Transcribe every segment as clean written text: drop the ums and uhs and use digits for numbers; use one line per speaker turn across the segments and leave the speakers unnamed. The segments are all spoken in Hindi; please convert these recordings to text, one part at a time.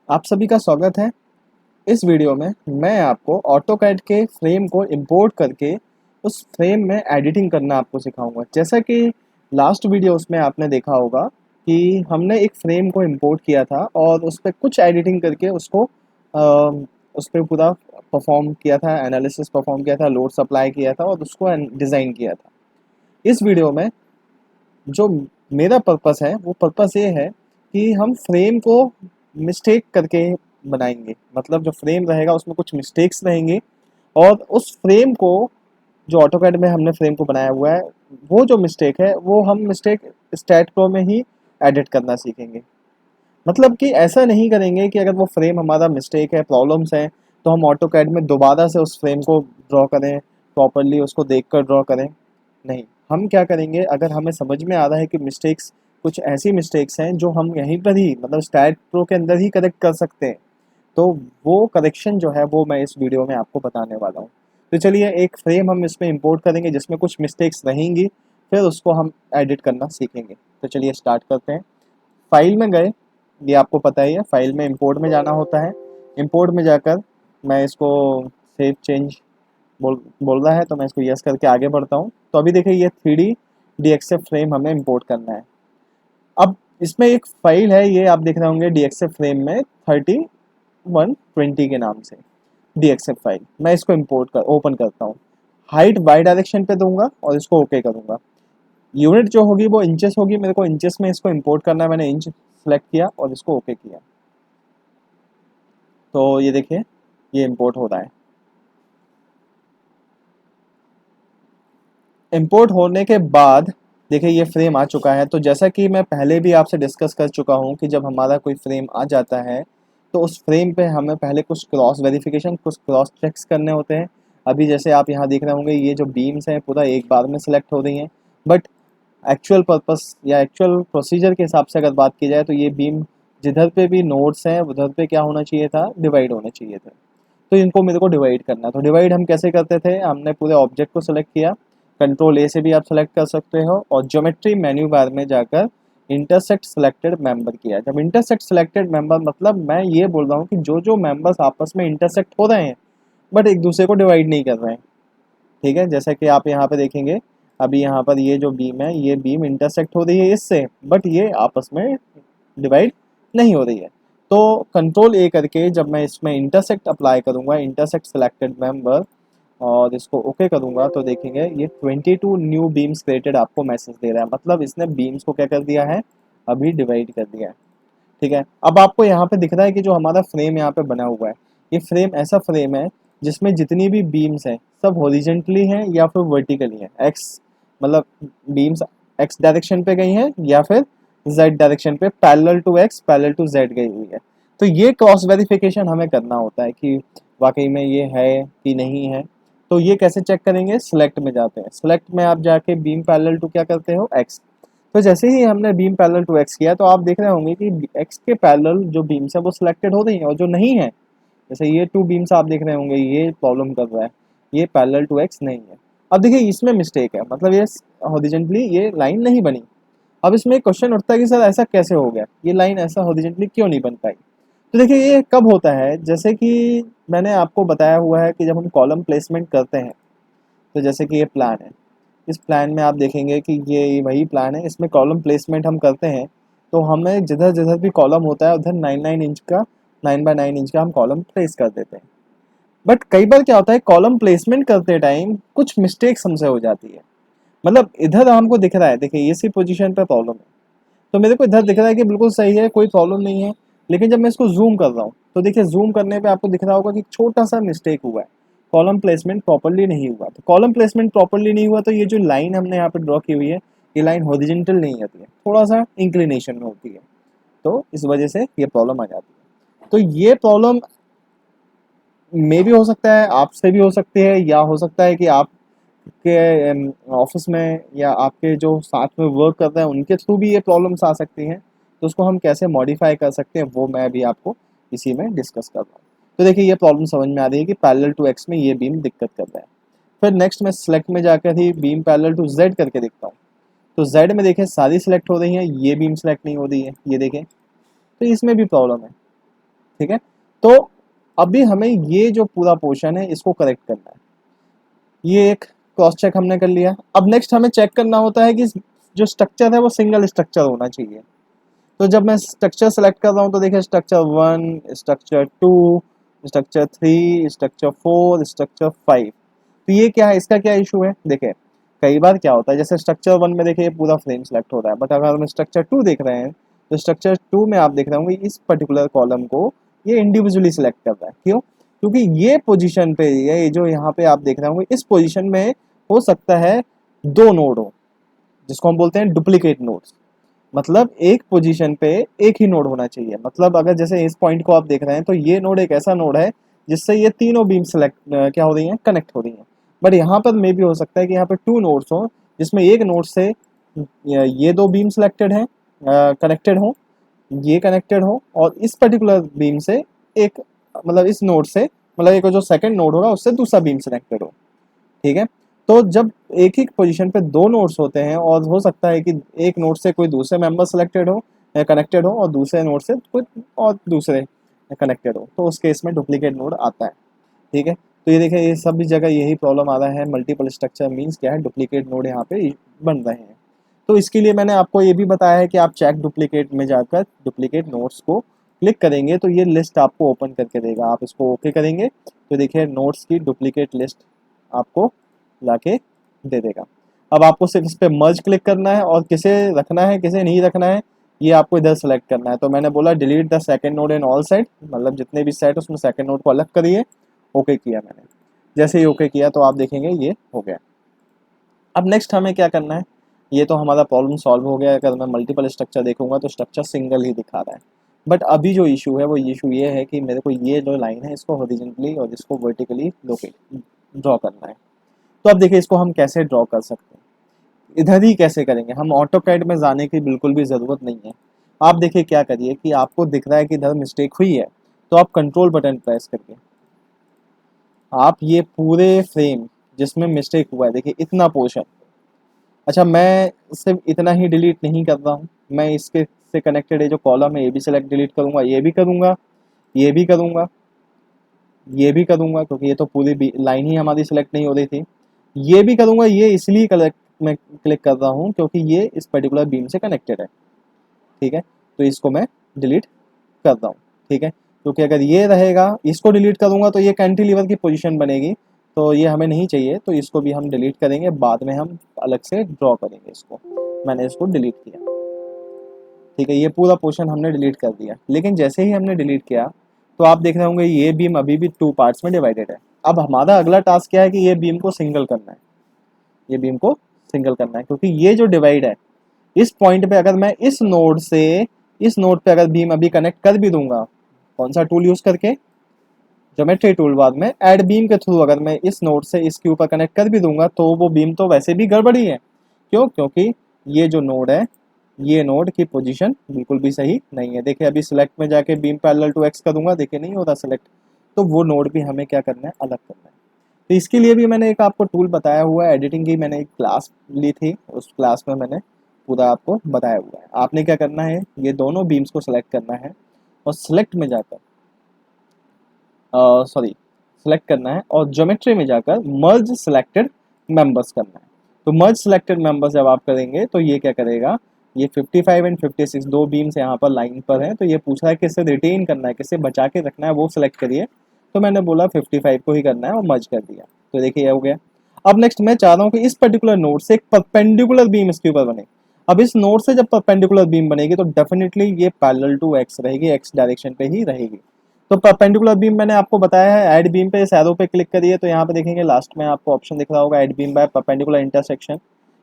आप सभी का स्वागत है। इस वीडियो में मैं आपको ऑटोकैड के फ्रेम को इंपोर्ट करके उस फ्रेम में एडिटिंग करना आपको सिखाऊंगा। जैसा कि लास्ट वीडियो उसमें आपने देखा होगा कि हमने एक फ्रेम को इंपोर्ट किया था और उस पर कुछ एडिटिंग करके उसको उस पर पूरा परफॉर्म किया था, एनालिसिस परफॉर्म किया था, लोड सप्लाई किया था और उसको डिज़ाइन किया था। इस वीडियो में जो मेरा पर्पस है वो पर्पस ये है कि हम फ्रेम को मिस्टेक करके बनाएंगे। मतलब जो फ्रेम रहेगा उसमें कुछ मिस्टेक्स रहेंगे और उस फ्रेम को जो ऑटोकैड में हमने फ्रेम को बनाया हुआ है वो जो मिस्टेक है वो हम मिस्टेक स्टैट प्रो में ही एडिट करना सीखेंगे। मतलब कि ऐसा नहीं करेंगे कि अगर वो फ्रेम हमारा मिस्टेक है, प्रॉब्लम्स हैं, तो हम ऑटोकैड में दोबारा से उस फ्रेम को ड्रॉ करें, प्रॉपरली उसको देख कर ड्रॉ करें। नहीं, हम क्या करेंगे, अगर हमें समझ में आ रहा है कि मिस्टेक्स कुछ ऐसी मिस्टेक्स हैं जो हम यहीं पर ही मतलब स्टैट प्रो के अंदर ही करेक्ट कर सकते हैं, तो वो करेक्शन जो है वो मैं इस वीडियो में आपको बताने वाला हूँ। तो चलिए एक फ्रेम हम इसमें इंपोर्ट करेंगे जिसमें कुछ मिस्टेक्स रहेंगी, फिर उसको हम एडिट करना सीखेंगे। तो चलिए स्टार्ट करते हैं। फाइल में गए, ये आपको पता ही है, फाइल में इंपोर्ट में जाना होता है। इंपोर्ट में जाकर मैं इसको सेव चेंज बोल रहा है तो मैं इसको यस करके आगे बढ़ता हूँ। तो अभी देखिए ये 3D DXF फ्रेम हमें इंपोर्ट करना है। अब इसमें एक फाइल है, ये आप देख रहे होंगे DXF फ्रेम में 3120 के नाम से DXF फाइल। मैं इसको इंपोर्ट कर ओपन करता हूँ। हाइट बाई डायरेक्शन पे दूंगा और इसको ओके करूंगा। यूनिट जो होगी वो इंचेस होगी, मेरे को इंचेस में इसको इंपोर्ट करना है। मैंने इंच सेलेक्ट किया और इसको ओके किया। तो ये देखिए ये इंपोर्ट हो रहा है। इंपोर्ट होने के बाद देखिए ये फ्रेम आ चुका है। तो जैसा कि मैं पहले भी आपसे डिस्कस कर चुका हूँ कि जब हमारा कोई फ्रेम आ जाता है तो उस फ्रेम पे हमें पहले कुछ क्रॉस वेरिफिकेशन, कुछ क्रॉस चेक्स करने होते हैं। अभी जैसे आप यहाँ देख रहे होंगे ये जो बीम्स हैं पूरा एक बार में सिलेक्ट हो रही हैं, बट एक्चुअल पर्पस या एक्चुअल प्रोसीजर के हिसाब से अगर बात की जाए तो ये बीम जिधर पे भी नोड्स हैं उधर पे क्या होना चाहिए था, डिवाइड होने चाहिए थे। तो इनको मेरे को डिवाइड करना है। तो डिवाइड हम कैसे करते थे, हमने पूरे ऑब्जेक्ट को सिलेक्ट किया, कंट्रोल ए से भी आप सेलेक्ट कर सकते हो और ज्योमेट्री मेन्यू बार में जाकर इंटरसेक्ट सिलेक्टेड मेंबर किया। जब इंटरसेक्ट सिलेक्टेड मेंबर मतलब मैं ये बोल रहा हूँ कि जो जो मेंबर्स आपस में इंटरसेक्ट हो रहे हैं बट एक दूसरे को डिवाइड नहीं कर रहे हैं। ठीक है, जैसा कि आप यहाँ पे देखेंगे अभी यहाँ पर ये जो बीम है ये बीम इंटरसेक्ट हो रही है इससे, बट ये आपस में डिवाइड नहीं हो रही है। तो कंट्रोल ए करके जब मैं इसमें इंटरसेक्ट अप्लाई करूँगा, इंटरसेक्ट सिलेक्टेड मेंबर, और इसको ओके करूँगा तो देखेंगे ये 22 न्यू बीम्स क्रिएटेड आपको मैसेज दे रहा है। मतलब इसने बीम्स को क्या कर दिया है, अभी डिवाइड कर दिया है। ठीक है, अब आपको यहाँ पे दिख रहा है कि जो हमारा फ्रेम यहाँ पे बना हुआ है, ये फ्रेम ऐसा फ्रेम है जिसमें जितनी भी बीम्स हैं सब हॉरिजेंटली हैं या फिर वर्टिकली हैं। एक्स मतलब बीम्स एक्स डायरेक्शन पे गई हैं या फिर जेड डायरेक्शन पे parallel to X parallel to Z गई हुई है। तो ये क्रॉस वेरिफिकेशन हमें करना होता है कि वाकई में ये है कि नहीं है। तो ये कैसे चेक करेंगे, सिलेक्ट में जाते हैं, सिलेक्ट में आप जाके बीम पैरेलल टू क्या करते हो, एक्स। तो जैसे ही हमने बीम पैरेलल टू एक्स किया तो आप देख रहे होंगे कि एक्स के पैरेलल जो बीम्स है वो सिलेक्टेड हो रही हैं और जो नहीं है, जैसे ये टू बीम्स आप देख रहे होंगे ये प्रॉब्लम कर रहा है, ये पैरेलल टू एक्स नहीं है। अब देखिए इसमें मिस्टेक है, मतलब ये हॉरिजेंटली ये लाइन नहीं बनी। अब इसमें एक क्वेश्चन उठता है कि सर ऐसा कैसे हो गया, ये लाइन ऐसा हॉरिजेंटली क्यों नहीं बन पाई। तो देखिए ये कब होता है, जैसे कि मैंने आपको बताया हुआ है कि जब हम कॉलम प्लेसमेंट करते हैं, तो जैसे कि ये प्लान है, इस प्लान में आप देखेंगे कि ये वही प्लान है, इसमें कॉलम प्लेसमेंट हम करते हैं तो हमें जिधर जिधर भी कॉलम होता है उधर 9 इंच का 9 बाय 9 इंच का हम कॉलम प्लेस कर देते हैं। बट कई बार क्या होता है, कॉलम प्लेसमेंट करते टाइम कुछ मिस्टेक्स हमसे हो जाती है। मतलब इधर हमको दिख रहा है, देखिए इसी पोजीशन पे प्रॉब्लम है, तो मेरे को इधर दिख रहा है कि बिल्कुल सही है, कोई प्रॉब्लम नहीं है। लेकिन जब मैं इसको जूम कर रहा हूँ तो देखिए जूम करने पे आपको दिख रहा होगा कि छोटा सा मिस्टेक हुआ है, कॉलम प्लेसमेंट प्रॉपरली नहीं हुआ। तो कॉलम प्लेसमेंट प्रॉपरली नहीं हुआ तो ये जो लाइन हमने यहाँ पे ड्रॉ की हुई है ये लाइन हॉरिजॉन्टल नहीं आती है, थोड़ा सा इंक्लिनेशन में होती है। तो इस वजह से ये प्रॉब्लम आ जाती है। तो ये प्रॉब्लम मे भी हो सकता है, आपसे भी हो सकती है, या हो सकता है कि आपके ऑफिस में या आपके जो साथ में वर्क कर रहे हैं उनके थ्रू भी ये प्रॉब्लम्स आ सकती हैं। तो उसको हम कैसे मॉडिफाई कर सकते हैं वो मैं भी आपको इसी में डिस्कस कर रहा हूँ। तो देखिए ये प्रॉब्लम समझ में आ रही है कि पैरेलल टू एक्स में ये बीम दिक्कत कर रहा है। फिर नेक्स्ट मैं सिलेक्ट में जाकर ही बीम पैरेलल टू जेड करके देखता हूँ। तो जेड में देखिए सारी सिलेक्ट हो रही हैं, ये बीम सिलेक्ट नहीं हो रही है, ये देखें, तो इसमें भी प्रॉब्लम है। ठीक है, तो अभी हमें ये जो पूरा पोर्शन है इसको करेक्ट करना है। ये एक क्रॉस चेक हमने कर लिया। अब नेक्स्ट हमें चेक करना होता है कि जो स्ट्रक्चर है वो सिंगल स्ट्रक्चर होना चाहिए। तो जब मैं स्ट्रक्चर सेलेक्ट कर रहा हूँ तो देखिए structure 1, structure 2, structure 3, structure 4, structure 5। तो ये क्या है, इसका क्या इशू है, देखिए कई बार क्या होता है जैसे स्ट्रक्चर 1 में देखिए पूरा फ्रेम सेलेक्ट हो रहा है, बट अगर हम स्ट्रक्चर 2 देख रहे हैं तो स्ट्रक्चर 2 में आप देख रहे होंगे इस पर्टिकुलर कॉलम को ये इंडिविजुअली सिलेक्ट कर रहा है। क्यों? क्योंकि ये पोजीशन पे, ये जो यहाँ पे आप देख रहे होंगे इस पोजीशन में हो सकता है दो नोड हो, जिसको हम बोलते हैं डुप्लीकेट नोड्स। मतलब एक पोजीशन पे एक ही नोड होना चाहिए। मतलब अगर जैसे इस पॉइंट को आप देख रहे हैं तो ये नोड एक ऐसा नोड है जिससे ये तीनों बीम सेलेक्ट क्या हो रही हैं, कनेक्ट हो रही हैं। बट यहाँ पर मे भी हो सकता है कि यहाँ पे टू नोड्स हो, जिसमें एक नोड से ये दो बीम सिलेक्टेड हैं, कनेक्टेड हो, ये कनेक्टेड हो, और इस पर्टिकुलर बीम से एक, मतलब इस नोड से, मतलब एक जो सेकंड नोड होगा उससे दूसरा बीम सिलेक्टेड हो। ठीक है, तो जब एक ही पोजीशन पे दो नोड्स होते हैं और हो सकता है कि एक नोड से कोई दूसरे मेंबर सिलेक्टेड हो, कनेक्टेड हो, और दूसरे नोड से कोई और दूसरे कनेक्टेड हो, तो उस केस में डुप्लीकेट नोड आता है। ठीक है, तो ये देखिए ये सभी जगह यही प्रॉब्लम आ रहा है, मल्टीपल स्ट्रक्चर मीन्स क्या है, डुप्लीकेट नोड यहाँ पे बन रहे हैं। तो इसके लिए मैंने आपको ये भी बताया है कि आप चेक डुप्लीकेट में जाकर डुप्लीकेट नोड्स को क्लिक करेंगे तो ये लिस्ट आपको ओपन करके देगा। आप इसको ओके करेंगे तो देखिए नोड्स की डुप्लीकेट लिस्ट आपको लाके दे देगा। अब आपको सिर्फ इस पर मर्ज क्लिक करना है और किसे रखना है किसे नहीं रखना है ये आपको इधर सेलेक्ट करना है। तो मैंने बोला delete the second node in all set, मतलब जितने भी सेट उसमें सेकंड नोड को अलग करिए। ओके किया मैंने, जैसे ही ओके किया तो आप देखेंगे ये हो गया। अब नेक्स्ट हमें क्या करना है, ये तो हमारा प्रॉब्लम सॉल्व हो गया। अगर मैं मल्टीपल स्ट्रक्चर देखूंगा तो स्ट्रक्चर सिंगल ही दिखा रहा है। बट अभी जो इशू है वो इशू ये है कि मेरे को ये जो लाइन है इसको हॉरिजॉन्टली और इसको वर्टिकली लोकेट ड्रॉ करना है। तो अब देखिए इसको हम कैसे ड्रॉ कर सकते हैं, इधर ही कैसे करेंगे, हम ऑटोकैड में जाने की बिल्कुल भी ज़रूरत नहीं है। आप देखिए क्या करिए कि आपको दिख रहा है कि इधर मिस्टेक हुई है, तो आप कंट्रोल बटन प्रेस करके आप ये पूरे फ्रेम जिसमें मिस्टेक हुआ है, देखिए इतना पोर्शन, अच्छा मैं सिर्फ इतना ही डिलीट नहीं कर रहा हूँ, मैं इसके से कनेक्टेड है जो कॉलम है ये भी सिलेक्ट डिलीट करूँगा, ये भी करूँगा, ये भी करूँगा, ये भी करूँगा, क्योंकि ये तो पूरी लाइन ही हमारी सिलेक्ट नहीं हो रही थी। ये भी करूँगा, ये इसलिए कलेक्ट मैं क्लिक कर रहा हूँ क्योंकि ये इस पर्टिकुलर बीम से कनेक्टेड है। ठीक है, तो इसको मैं डिलीट कर रहा हूँ। ठीक है, क्योंकि अगर ये रहेगा, इसको डिलीट करूँगा तो ये कैंटिलीवर की पोजीशन बनेगी, तो ये हमें नहीं चाहिए, तो इसको भी हम डिलीट करेंगे, बाद में हम अलग से ड्रॉ करेंगे इसको। मैंने इसको डिलीट किया। ठीक है, ये पूरा पोर्शन हमने डिलीट कर दिया। लेकिन जैसे ही हमने डिलीट किया तो आप देख रहे होंगे ये बीम अभी भी टू पार्ट्स में डिवाइडेड है। अब हमारा अगला टास्क क्या है कि ये बीम को सिंगल करना है, ये बीम को सिंगल करना है, क्योंकि ये जो डिवाइड है इस पॉइंट पे अगर मैं इस नोड से इस नोड पे अगर बीम अभी कनेक्ट कर भी दूंगा, कौन सा टूल यूज करके, ज्योमेट्री टूल, बाद में ऐड बीम के थ्रू अगर मैं इस नोड से इसके ऊपर कनेक्ट कर भी दूंगा तो वो बीम तो वैसे भी गड़बड़ी है। क्यों? क्योंकि ये जो नोड है, ये नोड की पोजीशन बिल्कुल भी सही नहीं है। देखिए अभी सिलेक्ट में जाके बीम पैरेलल टू एक्स करूंगा, देखिए नहीं होता सिलेक्ट, तो वो नोड भी हमें क्या करना है, अलग करना है। तो इसके लिए भी मैंने एक आपको टूल बताया हुआ है, एडिटिंग की मैंने एक क्लास ली थी, उस क्लास में मैंने पूरा आपको बताया हुआ है। आपने क्या करना है, ये दोनों बीम्स को सिलेक्ट करना है और सिलेक्ट में जाकर सेलेक्ट करना है और ज्योमेट्री में जाकर मर्ज सिलेक्टेड मेंबर्स करना है। तो मर्ज सिलेक्टेड मेंबर्स जब आप करेंगे तो ये क्या करेगा, ये 55 एंड 56 दो बीम्स यहाँ पर लाइन पर हैं, तो ये पूछ रहा है किससे रिटेन करना है, किससे बचा के रखना है, वो सिलेक्ट करिए। तो मैंने बोला 55 को ही करना है और मर्ज कर दिया, तो देखिए ये हो गया। अब नेक्स्ट मैं चाह रहा हूँ कि इस पर्टिकुलर नोड से एक परपेंडिकुलर बीम इसके ऊपर बने। अब इस नोड से जब परपेंडिकुलर बीम बनेगी तो डेफिनेटली ये पैरेलल टू एक्स रहेगी, एक्स डायरेक्शन पे ही रहेगी। तो परपेंडिकुलर बीम मैंने आपको बताया है, ऐड बीम पे इस एरो पे क्लिक करिए, तो यहाँ पे देखेंगे लास्ट में आपको ऑप्शन दिख रहा होगा add beam by perpendicular intersection.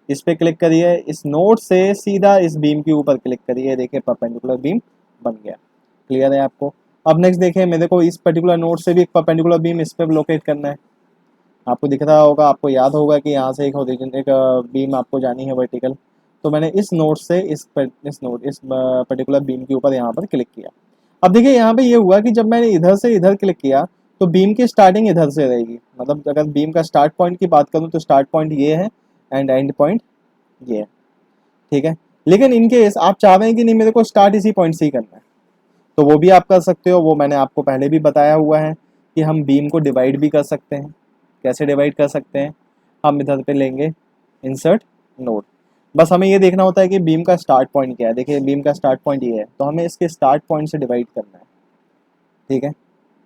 इस पे क्लिक करिए, इस नोड से सीधा इस बीम के ऊपर क्लिक करिए, देखिए परपेंडिकुलर बीम बन गया। क्लियर है आपको? अब नेक्स्ट देखिए मेरे को इस पर्टिकुलर नोड से भी एक परपेंडिकुलर बीम इस पे लोकेट करना है। आपको दिख रहा होगा, आपको याद होगा कि यहाँ से एक बीम आपको जानी है वर्टिकल, तो मैंने इस नोड से इस पर्टिकुलर बीम के ऊपर यहाँ पर क्लिक किया। अब देखिए यहाँ पे ये हुआ कि जब मैंने इधर से इधर क्लिक किया तो बीम की स्टार्टिंग इधर से रहेगी। मतलब अगर बीम का स्टार्ट पॉइंट की बात करूँ तो स्टार्ट पॉइंट ये है एंड एंड पॉइंट ये है। ठीक है, लेकिन इनकेस आप चाह रहे हैं कि नहीं मेरे को स्टार्ट इसी पॉइंट से ही करना है, तो वो भी आप कर सकते हो, वो मैंने आपको पहले भी बताया हुआ है कि हम बीम को डिवाइड भी कर सकते हैं। कैसे डिवाइड कर सकते हैं, हम इधर पे लेंगे इंसर्ट नोड। बस हमें ये देखना होता है कि बीम का स्टार्ट पॉइंट क्या है। देखिए बीम का स्टार्ट पॉइंट ये है, तो हमें इसके स्टार्ट पॉइंट से डिवाइड करना है। ठीक है,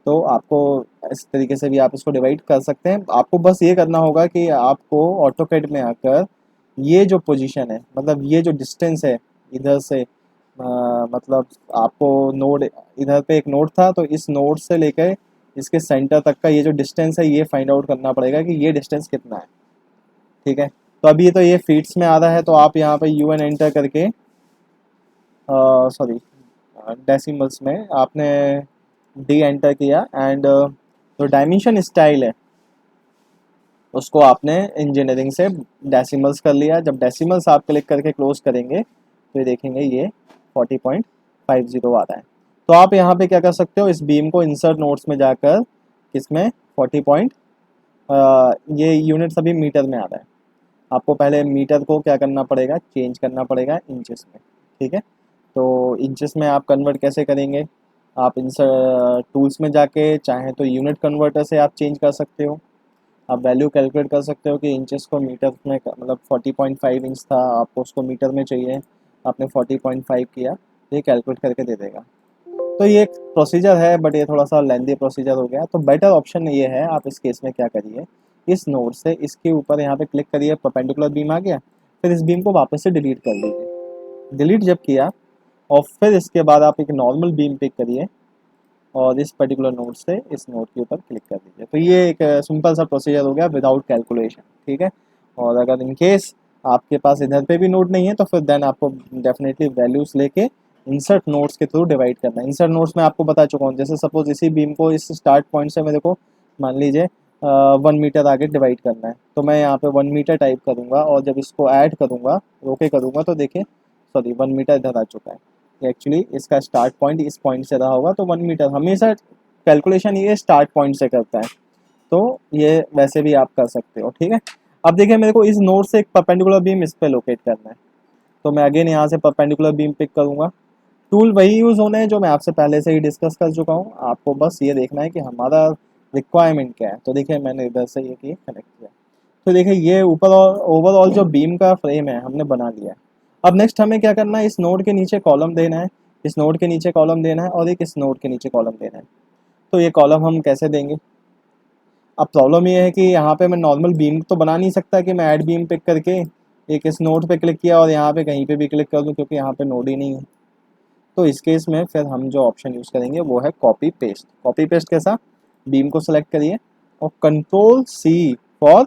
तो आपको इस तरीके से भी आप इसको डिवाइड कर सकते हैं। आपको बस ये करना होगा कि आपको ऑटोकैड में आकर ये जो पोजीशन है, मतलब ये जो डिस्टेंस है इधर से, मतलब आपको नोड, इधर पे एक नोड था तो इस नोड से लेकर इसके सेंटर तक का ये जो डिस्टेंस है ये फाइंड आउट करना पड़ेगा कि ये डिस्टेंस कितना है। ठीक है, तो अभी तो ये फीट्स में आ रहा है, तो आप यहाँ पे यूएन एंटर करके, सॉरी डेसिमल्स में आपने डी एंटर किया, एंड जो डायमेंशन स्टाइल है उसको आपने इंजीनियरिंग से डेसिमल्स कर लिया। जब डेसिमल्स आप क्लिक करके क्लोज करेंगे तो ये देखेंगे ये 40.50 आ रहा है। तो आप यहाँ पे क्या कर सकते हो, इस बीम को इंसर्ट नोट्स में जाकर किसमें 40 पॉइंट, ये यूनिट सभी मीटर में आ रहा है। आपको पहले मीटर को क्या करना पड़ेगा, चेंज करना पड़ेगा इंचेस में। ठीक है, तो इंचेस में आप कन्वर्ट कैसे करेंगे, आप इंसर्ट टूल्स में जाके चाहें तो यूनिट कन्वर्टर से आप चेंज कर सकते हो। आप वैल्यू कैलकुलेट कर सकते हो कि इंचेस को मीटर में, मतलब 40.5 इंच था, आपको उसको मीटर में चाहिए, आपने 40.5 किया, तो ये कैलकुलेट करके दे देगा। तो ये एक प्रोसीजर है, बट ये थोड़ा सा लेंदी प्रोसीजर हो गया। तो बेटर ऑप्शन ये है, आप इस केस में क्या करिए, इस नोड से इसके ऊपर यहाँ पे क्लिक करिए, परपेंडिकुलर बीम आ गया, फिर इस बीम को वापस से डिलीट कर दीजिए। डिलीट जब किया और फिर इसके बाद आप एक नॉर्मल बीम पिक करिए और इस पर्टिकुलर नोड से इस नोड के ऊपर क्लिक कर दीजिए। तो ये एक सिंपल सा प्रोसीजर हो गया विदाउट कैलकुलेशन। ठीक है, और अगर इन केस आपके पास इधर पे भी नोड नहीं है तो फिर देन आपको डेफिनेटली वैल्यूज लेके इंसर्ट नोड्स के थ्रू डिवाइड करना है। इंसर्ट नोड्स में आपको बता चुका हूँ, जैसे सपोज इसी बीम को इस स्टार्ट पॉइंट से मेरे को मान लीजिए 1 मीटर आगे डिवाइड करना है, तो मैं यहाँ पे 1 मीटर टाइप करूँगा और जब इसको ऐड करूँगा, ओके करूँगा, तो देखिए सॉरी 1 मीटर इधर आ चुका है। एक्चुअली इसका स्टार्ट पॉइंट इस पॉइंट से रहा होगा, तो 1 मीटर हमेशा कैलकुलेशन ये स्टार्ट पॉइंट से करता है। तो ये वैसे भी आप कर सकते हो। ठीक है, अब देखिए मेरे को इस नोड से एक परपेंडिकुलर बीम इस पे लोकेट करना है, तो मैं अगेन यहाँ से परपेंडिकुलर बीम पिक करूँगा। टूल वही यूज़ होने हैं जो मैं आपसे पहले से ही डिस्कस कर चुका हूँ, आपको बस ये देखना है कि हमारा रिक्वायरमेंट क्या है। तो देखिए मैंने इधर से ये किया, कनेक्ट किया, तो देखिए ये ऊपर ओवरऑल जो बीम का फ्रेम है हमने बना लिया है। अब नेक्स्ट हमें क्या करना है, इस नोड के नीचे कॉलम देना है, इस नोड के नीचे कॉलम देना है, और एक इस नोड के नीचे कॉलम देना है। तो ये कॉलम हम कैसे देंगे, अब प्रॉब्लम ये है कि यहाँ पे मैं नॉर्मल बीम तो बना नहीं सकता कि मैं ऐड बीम पिक करके एक इस नोड पे क्लिक किया और यहाँ पे कहीं पे भी क्लिक कर दूँ, क्योंकि यहाँ पे नोड ही नहीं है। तो इस केस में फिर हम जो ऑप्शन यूज़ करेंगे वो है कॉपी पेस्ट। कॉपी पेस्ट कैसा, बीम को सेलेक्ट करिए और कंट्रोल सी फॉर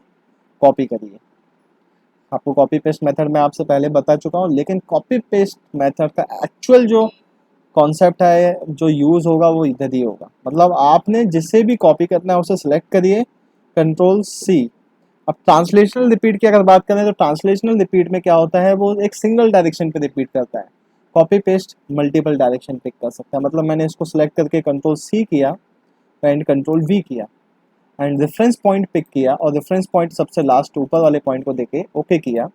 कॉपी करिए। आपको कॉपी पेस्ट मेथड मैं आपसे पहले बता चुका हूँ, लेकिन कॉपी पेस्ट मेथड का एक्चुअल जो कॉन्सेप्ट है, जो यूज़ होगा वो इधर ही होगा। मतलब आपने जिसे भी कॉपी करना है उसे सेलेक्ट करिए, कंट्रोल सी। अब ट्रांसलेशनल रिपीट की अगर बात करें तो ट्रांसलेशनल रिपीट में क्या होता है, वो एक सिंगल डायरेक्शन पे रिपीट करता है। Copy paste multiple direction pick कर सकता है। मतलब मैंने इसको सेलेक्ट करके कंट्रोल सी किया एंड कंट्रोल वी किया एंड रेफरेंस पॉइंट पिक किया, और रेफरेंस पॉइंट सबसे लास्ट ऊपर वाले पॉइंट को देके ओके किया,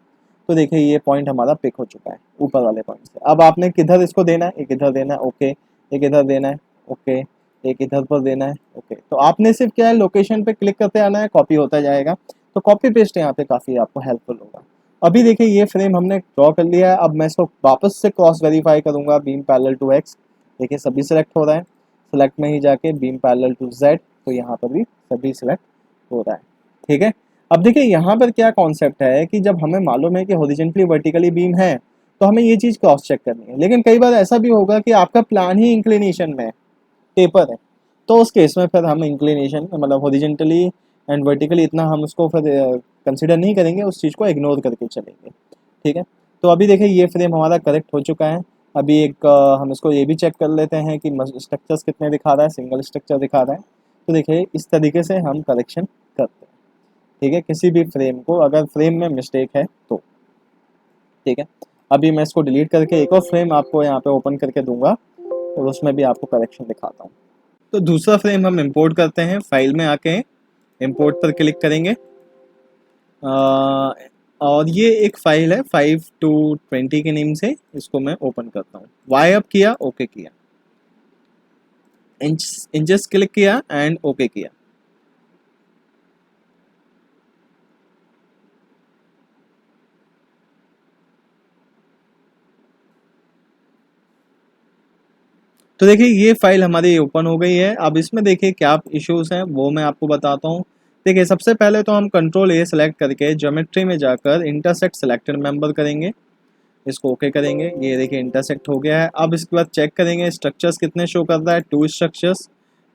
तो देखिए ये पॉइंट हमारा पिक हो चुका है ऊपर वाले पॉइंट से। अब आपने किधर इसको देना है, एक इधर देना है, ओके, एक इधर देना है, ओके, एक इधर पर देना है, ओके। तो आपने सिर्फ क्या है, लोकेशन पे क्लिक करते आना है, कॉपी होता जाएगा। तो कॉपी पेस्ट यहाँ पे काफ़ी आपको हेल्पफुल होगा। अभी देखिए ये फ्रेम हमने ड्रॉ कर लिया है, अब मैं इसको वापस से क्रॉस वेरीफाई करूँगा, बीम पैरेलल टू एक्स। देखिए सभी सिलेक्ट हो रहा है, सेलेक्ट में ही जाके बीम पैरेलल टू जेड, तो यहाँ पर भी सभी सिलेक्ट हो रहा है। ठीक है, अब देखिए यहाँ पर क्या कॉन्सेप्ट है कि जब हमें मालूम है कि हॉरिजॉन्टली वर्टिकली बीम है तो हमें ये चीज़ क्रॉस चेक करनी है। लेकिन कई बार ऐसा भी होगा कि आपका प्लान ही इंक्लिनेशन में है, टेपर है, तो उस केस में फिर हम इंक्लिनेशन मतलब हॉरिजॉन्टली एंड वर्टिकली इतना हम उसको फिर कंसिडर नहीं करेंगे, उस चीज़ को इग्नोर करके चलेंगे। ठीक है, तो अभी देखिए ये फ्रेम हमारा करेक्ट हो चुका है। अभी एक हम इसको ये भी चेक कर लेते हैं कि स्ट्रक्चर्स कितने दिखा रहा है, सिंगल स्ट्रक्चर दिखा रहा है। तो देखिए इस तरीके से हम करेक्शन करते हैं। ठीक है, किसी भी फ्रेम को अगर फ्रेम में मिस्टेक है तो। ठीक है, अभी मैं इसको डिलीट करके एक और फ्रेम आपको यहाँ पे ओपन करके दूंगा और उसमें भी आपको करेक्शन दिखाता हूँ। तो दूसरा फ्रेम हम इंपोर्ट करते हैं, फाइल में आके इंपोर्ट पर क्लिक करेंगे, और ये एक फाइल है 5 to 20 के नेम से, इसको मैं ओपन करता हूँ। वाई अप किया, ओके किया। इंचेस क्लिक किया एंड ओके किया। तो देखिए ये फाइल हमारी ओपन हो गई है। अब इसमें देखिए क्या इश्यूज हैं वो मैं आपको बताता हूँ। देखिए सबसे पहले तो हम कंट्रोल ए सेलेक्ट करके ज्योमेट्री में जाकर इंटरसेक्ट सेलेक्टेड मेंबर करेंगे, इसको ओके करेंगे। ये देखिए इंटरसेक्ट हो गया है। अब इसके बाद चेक करेंगे स्ट्रक्चर्स कितने शो कर रहा है, 2 स्ट्रक्चर्स।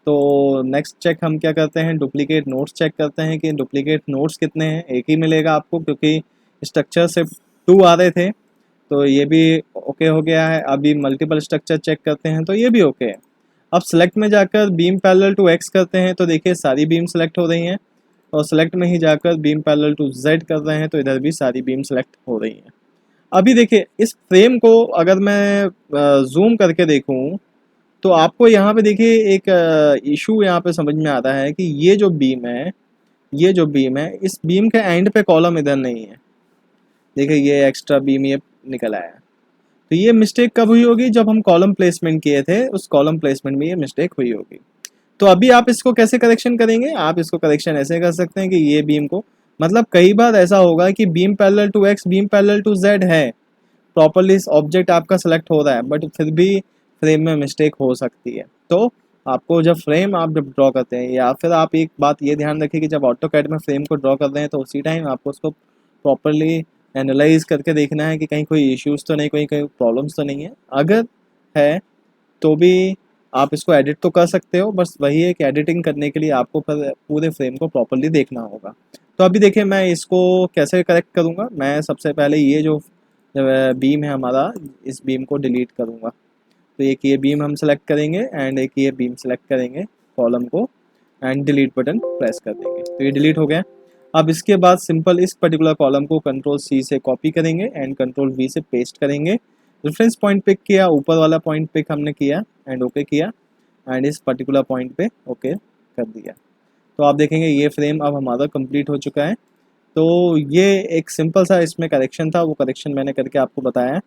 तो नेक्स्ट चेक हम क्या करते हैं, डुप्लीकेट नोट्स चेक करते हैं कि डुप्लीकेट नोट्स कितने हैं। एक ही मिलेगा आपको क्योंकि स्ट्रक्चर सिर्फ 2 आ रहे थे, तो ये भी ओके हो गया है। अभी मल्टीपल स्ट्रक्चर चेक करते हैं तो ये भी ओके है। अब सेलेक्ट में जाकर बीम पैरेलल टू एक्स करते हैं तो देखिए सारी बीम सेलेक्ट हो रही हैं, और सेलेक्ट में ही जाकर बीम पैरेलल टू जेड कर रहे हैं तो इधर भी सारी बीम सेलेक्ट हो रही हैं। अभी देखिए इस फ्रेम को अगर मैं जूम करके देखूं तो आपको यहाँ पे देखिए एक इशू यहाँ पे समझ में आता है कि ये जो बीम है, ये जो बीम है, इस बीम के एंड पे कॉलम इधर नहीं है। देखिए ये एक्स्ट्रा बीम ये निकल आया। तो ये मिस्टेक कब हुई होगी, जब हम कॉलम प्लेसमेंट किए थे उस कॉलम प्लेसमेंट में ये मिस्टेक हुई होगी। तो अभी आप इसको कैसे करेक्शन करेंगे, आप इसको करेक्शन ऐसे कर सकते हैं कि ये बीम को, मतलब कई बार ऐसा होगा कि beam parallel to X beam parallel to Z है, प्रॉपरली ऑब्जेक्ट आपका सेलेक्ट हो रहा है, बट फिर भी फ्रेम में मिस्टेक हो सकती है। तो आपको जब फ्रेम आप जब ड्रॉ करते हैं, या फिर आप एक बात ये ध्यान रखिए कि जब ऑटोकैड में फ्रेम को ड्रॉ कर रहे हैं तो उसी टाइम आपको उसको प्रॉपरली एनालाइज करके देखना है कि कहीं कोई इश्यूज तो नहीं, कोई कोई प्रॉब्लम्स तो नहीं है। अगर है तो भी आप इसको एडिट तो कर सकते हो, बस वही है कि एडिटिंग करने के लिए आपको पूरे फ्रेम को प्रॉपरली देखना होगा। तो अभी देखिए मैं इसको कैसे करेक्ट करूँगा। मैं सबसे पहले ये जो बीम है हमारा, इस बीम को डिलीट करूँगा। तो एक ये बीम हम सेलेक्ट करेंगे एंड एक ये बीम सेलेक्ट करेंगे कॉलम को, एंड डिलीट बटन प्रेस कर देंगे तो ये डिलीट हो गया। अब इसके बाद सिंपल इस पर्टिकुलर कॉलम को कंट्रोल सी से कॉपी करेंगे एंड कंट्रोल वी से पेस्ट करेंगे। रेफरेंस पॉइंट पिक किया, ऊपर वाला पॉइंट पिक हमने किया एंड ओके किया, एंड इस पर्टिकुलर पॉइंट पे ओके कर दिया। तो आप देखेंगे ये फ्रेम अब हमारा कंप्लीट हो चुका है। तो ये एक सिंपल सा इसमें करेक्शन था, वो करेक्शन मैंने करके आपको बताया है।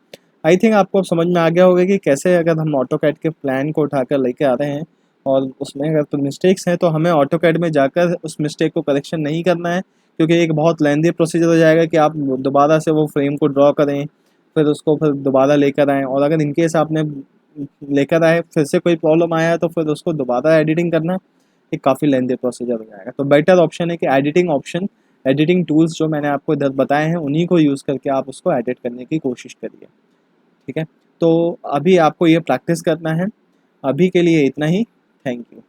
आई थिंक आपको अब समझ में आ गया होगा कि कैसे अगर हम ऑटोकैड के प्लान को उठाकर लेके आ रहे हैं और उसमें अगर तो मिस्टेक्स हैं तो हमें ऑटोकैड में जाकर उस मिस्टेक को करेक्शन नहीं करना है, क्योंकि एक बहुत लेंदी प्रोसीजर हो जाएगा कि आप दोबारा से वो फ्रेम को ड्रॉ करें, फिर उसको फिर दोबारा लेकर आएँ, और अगर इनकेस आपने लेकर आए फिर से कोई प्रॉब्लम आया तो फिर उसको दोबारा एडिटिंग करना एक काफ़ी लेंदी प्रोसीजर हो जाएगा। तो बेटर ऑप्शन है कि एडिटिंग ऑप्शन, एडिटिंग टूल्स जो मैंने आपको इधर बताए हैं उन्हीं को यूज़ करके आप उसको एडिट करने की कोशिश करिए। ठीक है, तो अभी आपको ये प्रैक्टिस करना है। अभी के लिए इतना ही। Thank you.